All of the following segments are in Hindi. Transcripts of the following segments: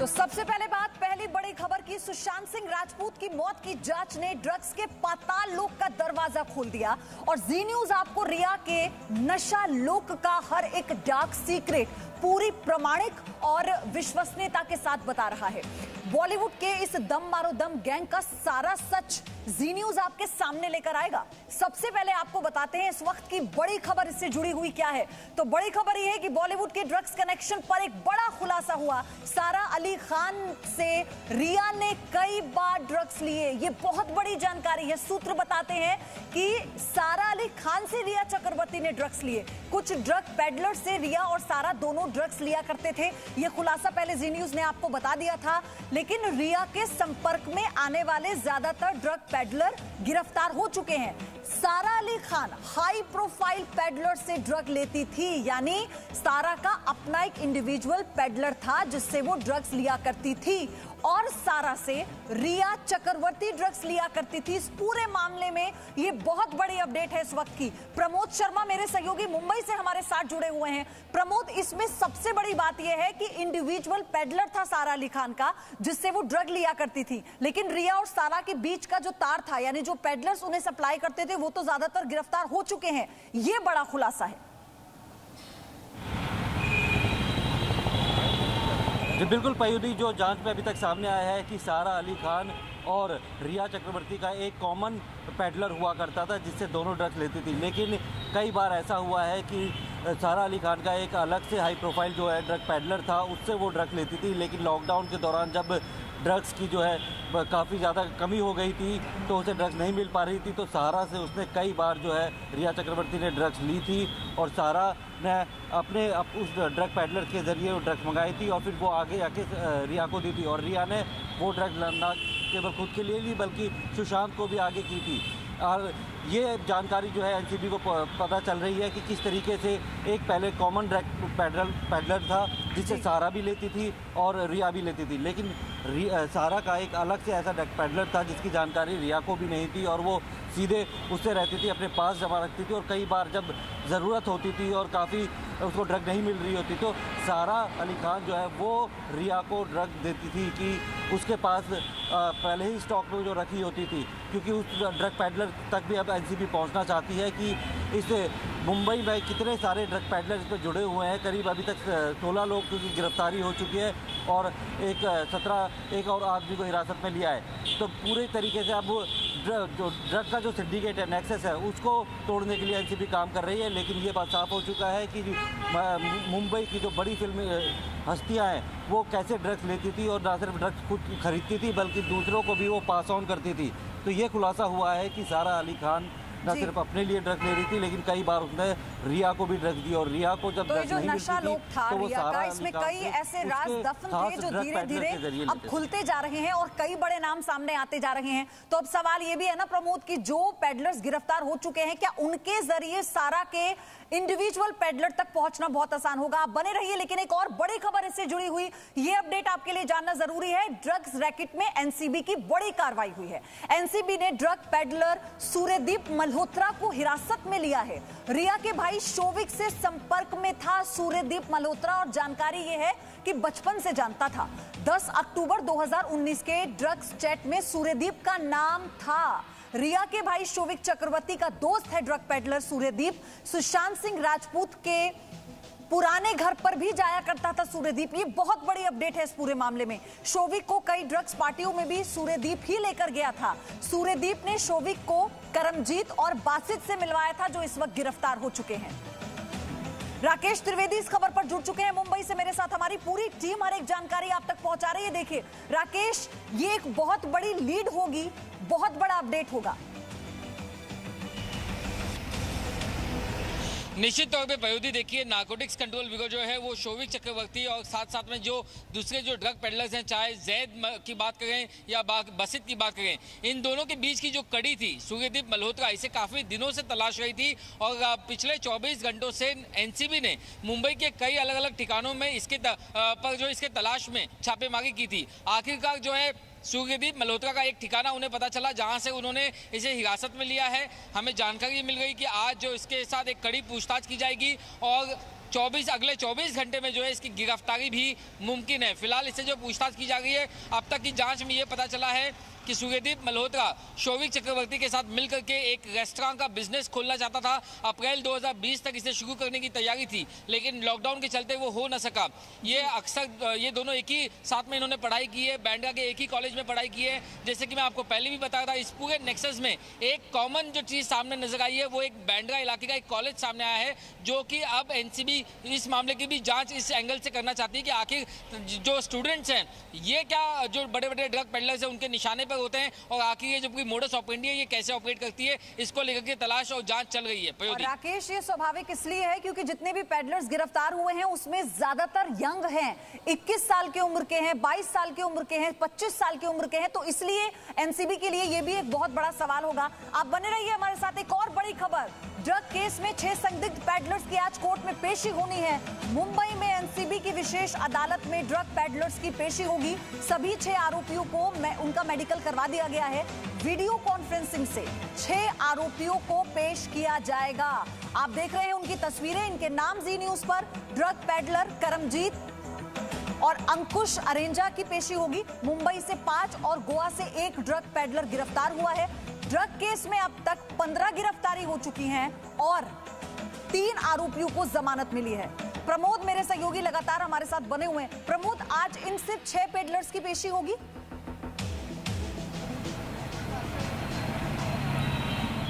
तो सबसे पहले बात पहली बड़ी खबर की। सुशांत सिंह राजपूत की मौत की जांच ने ड्रग्स के पाताल लोक का दरवाजा खोल दिया और जी न्यूज आपको रिया के नशा लोक का हर एक डार्क सीक्रेट पूरी प्रामाणिक और विश्वसनीयता के साथ बता रहा है। बॉलीवुड के इस दम मारो दम गैंग का सारा सच जी न्यूज आपके सामने लेकर आएगा। सबसे पहले आपको बताते हैं इस वक्त की बड़ी खबर इससे जुड़ी हुई क्या है। तो बड़ी खबर यह है कि बॉलीवुड के ड्रग्स कनेक्शन पर एक बड़ा खुलासा हुआ। सारा अली खान से रिया ने कई बार ड्रग्स लिए। ये बहुत बड़ी जानकारी है। सूत्र बताते हैं कि सारा अली खान से रिया चक्रवर्ती ने ड्रग्स लिए। कुछ ड्रग पेडलर से रिया और सारा दोनों ड्रग्स लिया करते थे। यह खुलासा पहले जी न्यूज ने आपको बता दिया था, लेकिन रिया के संपर्क में आने वाले ज्यादातर ड्रग पेडलर गिरफ्तार हो चुके हैं। सारा Ali Khan high profile peddler से ड्रग लेती थी, यानी सारा का अपना एक इंडिविजुअल पेडलर था जिससे वो ड्रग्स लिया करती थी और सारा से रिया चक्रवर्ती ड्रग्स लिया करती थी। इस पूरे मामले में ये बहुत बड़ी अपडेट है इस वक्त की। प्रमोद शर्मा मेरे सहयोगी मुंबई से हमारे साथ जुड़े हुए हैं। प्रमोद, इसमें सबसे बड़ी बात यह है कि इंडिविजुअल पेडलर था सारा अली खान का जिससे वो ड्रग लिया करती थी, लेकिन रिया और सारा के बीच का जो तार था, यानी जो पेडलर्स उन्हें सप्लाई करते थे, वो तो ज्यादातर गिरफ्तार हो चुके हैं। ये बड़ा खुलासा है। जी बिल्कुल पयूदी, जो जांच में अभी तक सामने आया है कि सारा अली खान और रिया चक्रवर्ती का एक कॉमन पेडलर हुआ करता था जिससे दोनों ड्रग्स लेती थी। लेकिन कई बार ऐसा हुआ है कि सारा अली खान का एक अलग से हाई प्रोफाइल जो है ड्रग पेडलर था, उससे वो ड्रग्स लेती थी। लेकिन लॉकडाउन के दौरान जब ड्रग्स की जो है काफ़ी ज़्यादा कमी हो गई थी तो उसे ड्रग्स नहीं मिल पा रही थी, तो सारा से उसने कई बार जो है रिया चक्रवर्ती ने ड्रग्स ली थी और सारा ने उस ड्रग पेडलर के ज़रिए वो ड्रग्स मंगाई थी और फिर वो आगे जाके रिया को दी थी और रिया ने वो ड्रग्स ना केवल खुद के लिए ली बल्कि सुशांत को भी आगे की थी। और ये जानकारी जो है एनसीबी को पता चल रही है कि किस तरीके से एक पहले कॉमन ड्रग पेडलर था जिससे सारा भी लेती थी और रिया भी लेती थी, लेकिन सारा का एक अलग से ऐसा ड्रग पेडलर था जिसकी जानकारी रिया को भी नहीं थी और वो सीधे उससे रहती थी, अपने पास जमा रखती थी और कई बार जब ज़रूरत होती थी और काफ़ी उसको ड्रग नहीं मिल रही होती तो सारा अली खान जो है वो रिया को ड्रग देती थी कि उसके पास पहले ही स्टॉक में जो रखी होती थी, क्योंकि उस ड्रग पेडलर तक भी अब एनसीबी पहुंचना चाहती है कि इस मुंबई में कितने सारे ड्रग पेडलर इस पर जुड़े हुए हैं। करीब अभी तक 16 लोग की गिरफ्तारी हो चुकी है और एक और आदमी को हिरासत में लिया है। तो पूरे तरीके से अब ड्रग का जो सिंडिकेट है, नेक्सस है, उसको तोड़ने के लिए एनसीबी काम कर रही है। लेकिन ये बात साफ हो चुका है कि मुंबई की जो बड़ी फिल्म हस्तियां हैं वो कैसे ड्रग्स लेती थी और ना सिर्फ ड्रग्स खुद खरीदती थी बल्कि दूसरों को भी वो पास ऑन करती थी। तो ये खुलासा हुआ है कि सारा अली खान न सिर्फ अपने लिए ड्रग ले रही थी लेकिन कई बार उसने रिया को भी ड्रग्स दी और रिया को जब ड्रग्स नहीं मिलती थी तो वो सारा इसमें कई ऐसे राज दफन थे जो धीरे धीरे अब खुलते जा रहे हैं और कई बड़े नाम सामने आते जा रहे हैं। तो अब सवाल ये भी है ना प्रमोद की जो पेडलर्स गिरफ्तार हो चुके हैं, क्या उनके जरिए सारा के इंडिविजुअल पेडलर तक पहुंचना बहुत आसान होगा? आप बने रहिए। लेकिन एक और बड़ी खबर इससे जुड़ी हुई, ये अपडेट आपके लिए जानना जरूरी है। ड्रग्स रैकेट में एनसीबी की बड़ी कार्रवाई हुई है। एनसीबी ने ड्रग पेडलर सूर्यदीप मल्होत्रा को हिरासत में लिया है। रिया के भाई शोविक से संपर्क में था सूर्यदीप मल्होत्रा और जानकारी यह है कि बचपन से जानता था। 10 अक्टूबर 2019 के ड्रग्स चैट में सूर्यदीप का नाम था। रिया के भाई शोविक चक्रवर्ती का दोस्त है ड्रग पेडलर सूर्यदीप। सुशांत सिंह राजपूत के पुराने घर पर भी जाया करता था सूर्यदीप। ये बहुत बड़ी अपडेट है इस पूरे मामले में। शोविक को कई ड्रग्स पार्टियों में भी सूर्यदीप ही लेकर गया था। सूर्यदीप ने शोविक को करमजीत और बासित से मिलवाया था जो इस वक्त गिरफ्तार हो चुके हैं। राकेश त्रिवेदी इस खबर पर जुड़ चुके हैं मुंबई से मेरे साथ। हमारी पूरी टीम हर एक जानकारी आप तक पहुंचा रही है। देखिए राकेश, ये एक बहुत बड़ी लीड होगी, बहुत बड़ा अपडेट होगा। निश्चित तौर पे पयोधी, देखिए नार्कोटिक्स कंट्रोल ब्यूरो जो है वो शोविक चक्रवर्ती और साथ में जो दूसरे जो ड्रग पेडलर्स हैं, चाहे जैद की बात करें या बसित की बात करें, इन दोनों के बीच की जो कड़ी थी सूर्यदीप मल्होत्रा, इसे काफ़ी दिनों से तलाश रही थी और पिछले 24 घंटों से एनसीबी ने मुंबई के कई अलग अलग ठिकानों में इसके तलाश में छापेमारी की थी। आखिरकार जो है सूर्यदीप मल्होत्रा का एक ठिकाना उन्हें पता चला जहां से उन्होंने इसे हिरासत में लिया है। हमें जानकारी मिल गई कि आज जो इसके साथ एक कड़ी पूछताछ की जाएगी और अगले 24 घंटे में जो है इसकी गिरफ्तारी भी मुमकिन है। फिलहाल इससे जो पूछताछ की जा रही है, अब तक की जांच में ये पता चला है कि सूर्यदीप मल्होत्रा शौविक चक्रवर्ती के साथ मिलकर के एक रेस्टोरेंट का बिजनेस खोलना चाहता था। अप्रैल 2020 तक इसे शुरू करने की तैयारी थी, लेकिन लॉकडाउन के चलते वो हो न सका। ये दोनों एक ही साथ में इन्होंने पढ़ाई की है, बांद्रा के एक ही कॉलेज में पढ़ाई की है। जैसे कि मैं आपको पहले भी बताया था, इस पूरे नेक्सस में एक कॉमन जो चीज़ सामने नजर आई है वो एक बांद्रा इलाके का एक कॉलेज सामने आया है, जो कि अब एनसीबी इस मामले की भी जाँच इस एंगल से करना चाहती है कि आखिर जो स्टूडेंट्स हैं ये क्या जो बड़े बड़े ड्रग पेडलर्स हैं उनके निशाने पर होते हैं, और आखिर ये जो पूरी मोडस ऑपरेंडी है ये कैसे ऑपरेट करती है, इसको लेकर के तलाश और जांच चल रही है। और राकेश, ये स्वाभाविक इसलिए है क्योंकि जितने भी पेडलर्स गिरफ्तार हुए हैं उसमें ज्यादातर यंग हैं, 21 साल की उम्र के हैं, 22 साल की उम्र के हैं, 25 साल की उम्र के हैं। तो इसलिए एनसीबी के लिए ये भी एक बहुत बड़ा सवाल होगा। आप बने रहिए हमारे साथ। एक और बड़ी खबर, ड्रग केस में 6 संदिग्ध पेडलर्स की आज कोर्ट में पेशी होनी है। मुंबई में एनसीबी की विशेष अदालत में ड्रग पेडलर्स की पेशी होगी। सभी 6 आरोपियों को उनका मेडिकल करवा दिया गया है। वीडियो कॉन्फ्रेंसिंग से 6 आरोपियों को पेश किया जाएगा। आप देख रहे हैं उनकी तस्वीरें, इनके नाम जी न्यूज पर। ड्रग पेडलर करमजीत और अंकुश अरेंजा की पेशी होगी। मुंबई से 5 और गोवा से 1 ड्रग पेडलर गिरफ्तार हुआ है। ड्रग केस में अब तक 15 गिरफ्तारी हो चुकी हैं और 3 आरोपियों को जमानत मिली है। प्रमोद मेरे सहयोगी लगातार हमारे साथ बने हुए हैं। प्रमोद, आज इन सिर्फ 6 पेडलर्स की पेशी होगी?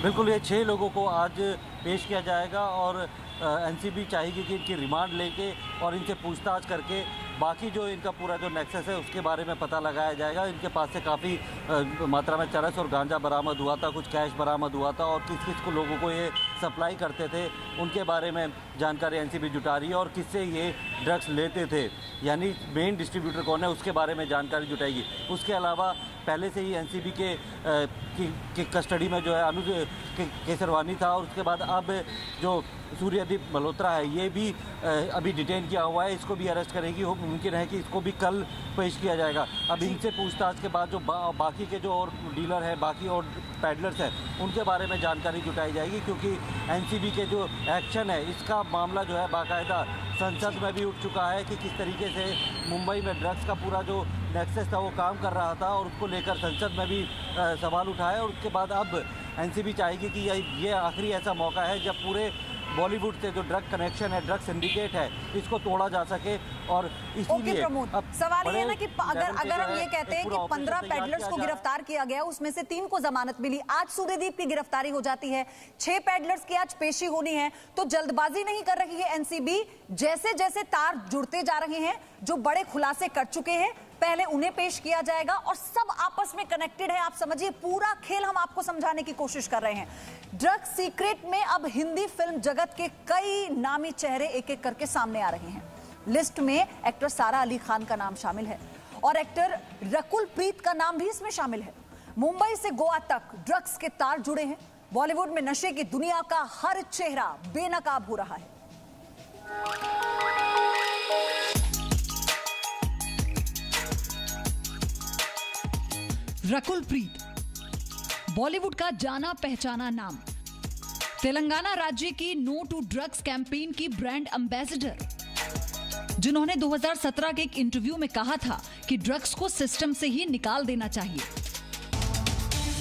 बिल्कुल, ये 6 लोगों को आज पेश किया जाएगा और एनसीबी चाहेगी कि इनकी रिमांड लेके और इनसे पूछताछ करके बाकी जो इनका पूरा जो नेक्सस है उसके बारे में पता लगाया जाएगा। इनके पास से काफ़ी मात्रा में चरस और गांजा बरामद हुआ था, कुछ कैश बरामद हुआ था, और किस किस को लोगों को ये सप्लाई करते थे उनके बारे में जानकारी एनसीबी जुटा रही है, और किससे ये ड्रग्स लेते थे, यानी मेन डिस्ट्रीब्यूटर कौन है उसके बारे में जानकारी जुटाएगी। उसके अलावा पहले से ही एनसीबी के कस्टडी में जो है अनुज केसरवानी था, और उसके बाद अब जो सूर्यदीप मल्होत्रा है ये भी अभी डिटेन किया हुआ है, इसको भी अरेस्ट करेगी। हो मुमकिन है कि इसको भी कल पेश किया जाएगा। अब इनसे पूछताछ के बाद जो बाकी के जो और डीलर हैं, बाकी और पैडलर्स हैं, उनके बारे में जानकारी जुटाई जाएगी, क्योंकि एनसीबी के जो एक्शन है इसका मामला जो है बाकायदा संसद में भी उठ चुका है कि किस तरीके से मुंबई में ड्रग्स का पूरा जो नेक्सस था वो काम कर रहा था, और उसको लेकर संसद में भी सवाल उठाए। और उसके बाद अब एनसीबी चाहेगी कि ये आखिरी ऐसा मौका है जब पूरे बॉलीवुड से जो ड्रग कनेक्शन है, ड्रग सिंडिकेट है, इसको तोड़ा जा सके। और इसीलिए अब सवाल ये है ना कि अगर हम ये कहते हैं कि 15 पेडलर्स को गिरफ्तार किया गया, उसमें से 3 को जमानत मिली, आज सूर्यदीप की गिरफ्तारी हो जाती है, 6 पेडलर्स की आज पेशी होनी है, तो जल्दबाजी नहीं कर रही है एनसीबी? जैसे जैसे तार जुड़ते जा रहे हैं, जो बड़े खुलासे कर चुके हैं, पहले उन्हें पेश किया जाएगा, और सब आपस में कनेक्टेड है। आप समझिए, पूरा खेल हम आपको समझाने की कोशिश कर रहे हैं। ड्रग सीक्रेट में अब हिंदी फिल्म जगत के कई नामी चेहरे एक एक करके सामने आ रहे हैं। लिस्ट में एक्टर सारा अली खान का नाम शामिल है और एक्टर रकुल प्रीत का नाम भी इसमें शामिल है। मुंबई से गोवा तक ड्रग्स के तार जुड़े हैं। बॉलीवुड में नशे की दुनिया का हर चेहरा बेनकाब हो रहा है। रकुल प्रीत बॉलीवुड का जाना पहचाना नाम, तेलंगाना राज्य की नो टू ड्रग्स कैंपेन की ब्रांड एम्बेसडर, जिन्होंने 2017 के एक इंटरव्यू में कहा था कि ड्रग्स को सिस्टम से ही निकाल देना चाहिए।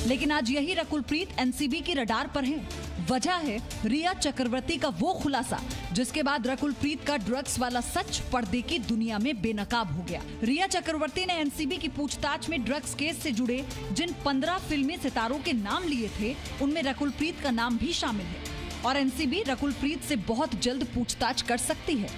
लेकिन आज यही रकुल प्रीत एनसीबी की रडार पर हैं। वजह है रिया चक्रवर्ती का वो खुलासा, जिसके बाद रकुल प्रीत का ड्रग्स वाला सच पर्दे की दुनिया में बेनकाब हो गया। रिया चक्रवर्ती ने एनसीबी की पूछताछ में ड्रग्स केस से जुड़े जिन 15 फिल्मी सितारों के नाम लिए थे, उनमें रकुल प्रीत का नाम भी शामिल है, और एनसीबी रकुल प्रीत से बहुत जल्द पूछताछ कर सकती है।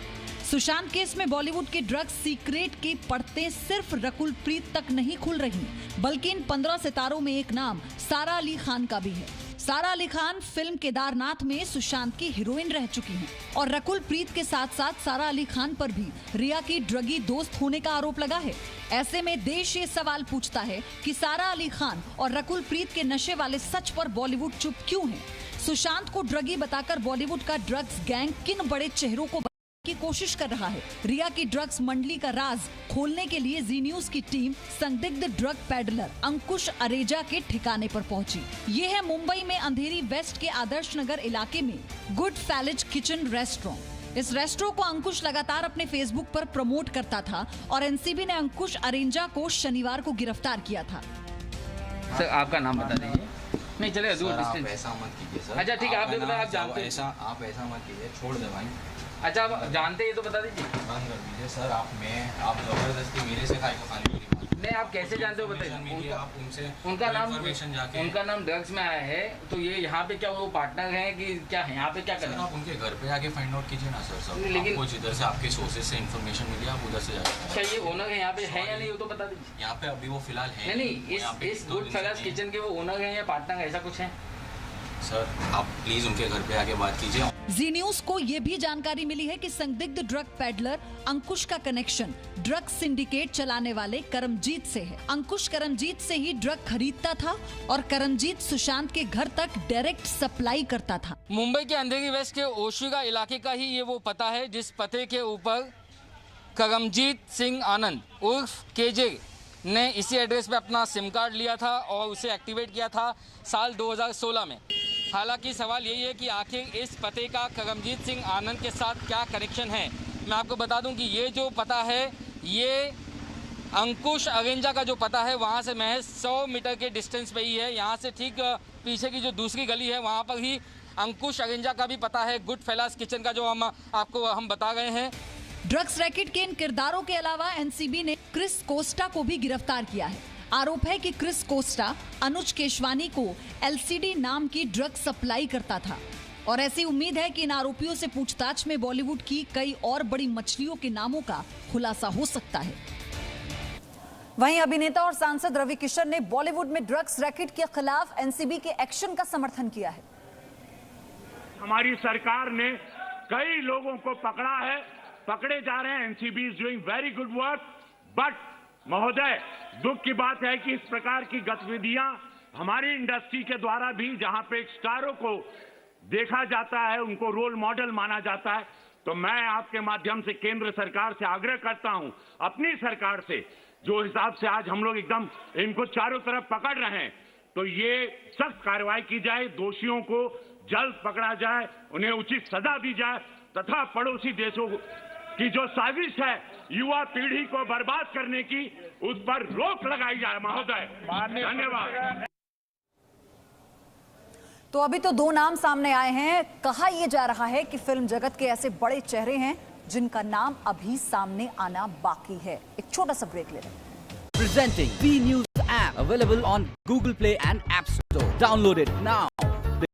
सुशांत केस में बॉलीवुड के ड्रग्स सीक्रेट की परतें सिर्फ रकुल प्रीत तक नहीं खुल रही, बल्कि इन 15 सितारों में एक नाम सारा अली खान का भी है। सारा अली खान फिल्म केदारनाथ में सुशांत की हीरोइन रह चुकी हैं, और रकुल प्रीत के साथ साथ सारा अली खान पर भी रिया की ड्रगी दोस्त होने का आरोप लगा है। ऐसे में देश ये सवाल पूछता है कि सारा अली खान और रकुल प्रीत के नशे वाले सच पर बॉलीवुड चुप क्यों है? सुशांत को ड्रगी बताकर बॉलीवुड का ड्रग्स गैंग किन बड़े चेहरों को की कोशिश कर रहा है? रिया की ड्रग्स मंडली का राज खोलने के लिए जी न्यूज की टीम संदिग्ध ड्रग पेडलर अंकुश अरेजा के ठिकाने पर पहुंची। ये है मुंबई में अंधेरी वेस्ट के आदर्श नगर इलाके में गुड फैलेज किचन रेस्टोरेंट। इस रेस्टोरेंट को अंकुश लगातार अपने फेसबुक पर प्रमोट करता था और एनसीबी ने अंकुश अरेंजा को शनिवार को गिरफ्तार किया था। सर आपका नाम बता दीजिए। नहीं चले दूर आप ऐसा मत कीजिए सर। अच्छा ठीक है, आप आपका आप जानते हैं। ऐसा आप ऐसा मत कीजिए, छोड़ दे भाई। अच्छा आप जानते हैं तो बता दीजिए। बंद कर दीजिए सर। आप जबरदस्ती मेरे से खाई को खाने वाली बात नहीं, आप कैसे जानते हो बताइए। मीडिया आप उनसे उनका नाम इन्फॉर्मेशन जाके उनका नाम ड्रग्स में आया है, तो ये यहाँ पे क्या वो पार्टनर है कि क्या है, यहाँ पे क्या सर करें? आप उनके घर पे आके फाइंड आउट कीजिए ना सर। सब लेकिन- आपको जिधर से आपके सोर्सेज से इन्फॉर्मेशन मिली आप उधर से जाके। क्या ये ओनर है यहाँ पे है या नहीं वो तो बता दीजिए। यहाँ पे अभी वो फिलहाल है नहीं वो यहाँ पे इस दो गुड दिन से फेलास नहीं है। किचन के वो ओनर है या पार्टनर है, ऐसा कुछ है? सर आप प्लीज उनके घर पे आके बात कीजिए। जी न्यूज को ये भी जानकारी मिली है कि संदिग्ध ड्रग पेडलर अंकुश का कनेक्शन ड्रग सिंडिकेट चलाने वाले करमजीत से है। अंकुश करमजीत से ही ड्रग खरीदता था और करमजीत सुशांत के घर तक डायरेक्ट सप्लाई करता था। मुंबई के अंधेरी वेस्ट के ओशिगा इलाके का ही ये वो पता है जिस पते के ऊपर करमजीत सिंह आनंद उर्फ केजे ने इसी एड्रेस पे अपना सिम कार्ड लिया था और उसे एक्टिवेट किया था साल 2016 में। हालांकि सवाल यही है कि आखिर इस पते का करमजीत सिंह आनंद के साथ क्या कनेक्शन है। मैं आपको बता दूं कि ये जो पता है ये अंकुश अरेंजा का जो पता है वहाँ से महज 100 मीटर के डिस्टेंस पे ही है। यहाँ से ठीक पीछे की जो दूसरी गली है वहाँ पर ही अंकुश अरेंजा का भी पता है, गुड फेलास किचन का जो हम बता रहे हैं। ड्रग्स रैकेट के इन किरदारों के अलावा एनसीबी ने क्रिस कोस्टा को भी गिरफ्तार किया है। आरोप है कि क्रिस कोस्टा अनुज केशवानी को एलसीडी नाम की ड्रग सप्लाई करता था और ऐसी उम्मीद है कि इन आरोपियों से पूछताछ में बॉलीवुड की कई और बड़ी मछलियों के नामों का खुलासा हो सकता है। वहीं अभिनेता और सांसद रवि किशन ने बॉलीवुड में ड्रग्स रैकेट के खिलाफ एनसीबी के एक्शन का समर्थन किया है। हमारी सरकार ने कई लोगों को पकड़ा है, पकड़े जा रहे हैं। NCB is doing very good work, but महोदय दुख की बात है कि इस प्रकार की गतिविधियां हमारी इंडस्ट्री के द्वारा भी, जहां पे स्टारों को देखा जाता है, उनको रोल मॉडल माना जाता है, तो मैं आपके माध्यम से केंद्र सरकार से आग्रह करता हूं, अपनी सरकार से, जो हिसाब से आज हम लोग एकदम इनको चारों तरफ पकड़ रहे हैं, तो ये सख्त कार्रवाई की जाए, दोषियों को जल्द पकड़ा जाए, उन्हें उचित सजा दी जाए तथा पड़ोसी देशों की जो साजिश है युवा पीढ़ी को बर्बाद करने की, उस पर रोक लगाई जाए महोदय। धन्यवाद। तो अभी तो दो नाम सामने आए हैं। कहा यह जा रहा है कि फिल्म जगत के ऐसे बड़े चेहरे हैं जिनका नाम अभी सामने आना बाकी है। एक छोटा सा ब्रेक ले रहे हैं। Presenting B News app available on Google Play and App Store. Download it now.